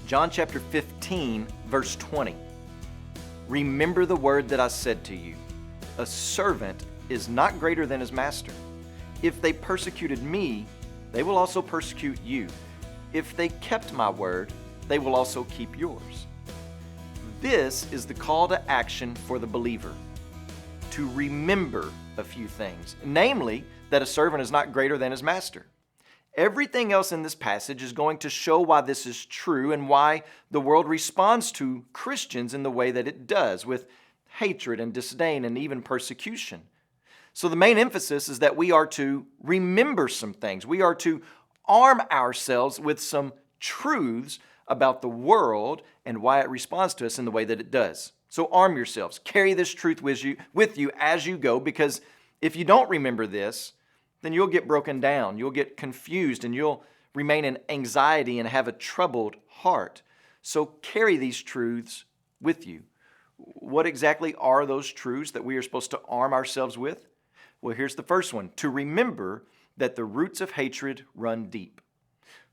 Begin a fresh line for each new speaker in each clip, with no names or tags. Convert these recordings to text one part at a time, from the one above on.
John chapter 15, verse 20. Remember the word that I said to you. A servant is not greater than his master. If they persecuted me, they will also persecute you. If they kept my word, they will also keep yours. This is the call to action for the believer, to remember a few things, namely that a servant is not greater than his master. Everything else in this passage is going to show why this is true and why the world responds to Christians in the way that it does, with hatred and disdain and even persecution. So the main emphasis is that we are to remember some things. We are to arm ourselves with some truths about the world and why it responds to us in the way that it does. So arm yourselves. Carry this truth with you as you go, because if you don't remember this, then you'll get broken down, you'll get confused, and you'll remain in anxiety and have a troubled heart. So carry these truths with you. What exactly are those truths that we are supposed to arm ourselves with? Well, here's the first one: to remember that the roots of hatred run deep.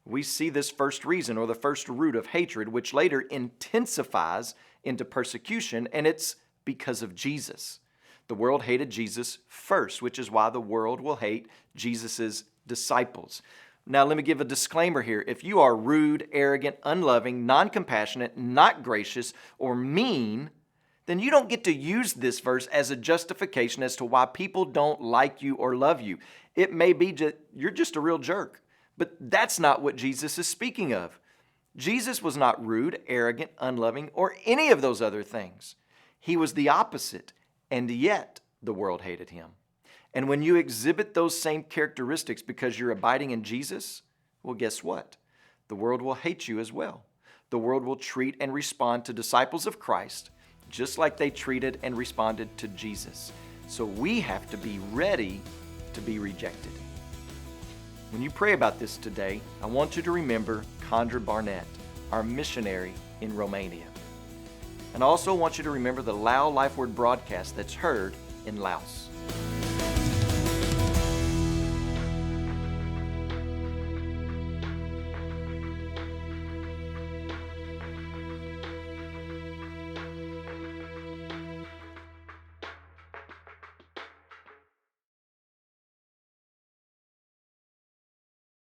We see this first reason, or the first root of hatred, which later intensifies into persecution, and it's because of Jesus. The world hated Jesus first, which is why the world will hate Jesus' disciples. Now, let me give a disclaimer here. If you are rude, arrogant, unloving, non-compassionate, not gracious, or mean, then you don't get to use this verse as a justification as to why people don't like you or love you. It may be you're just a real jerk, but that's not what Jesus is speaking of. Jesus was not rude, arrogant, unloving, or any of those other things. He was the opposite, and yet the world hated him. And when you exhibit those same characteristics because you're abiding in Jesus, well, guess what? The world will hate you as well. The world will treat and respond to disciples of Christ just like they treated and responded to Jesus. So we have to be ready to be rejected. When you pray about this today, I want you to remember Condra Barnett, our missionary in Romania. And I also want you to remember the Lao Life Word broadcast that's heard in Laos.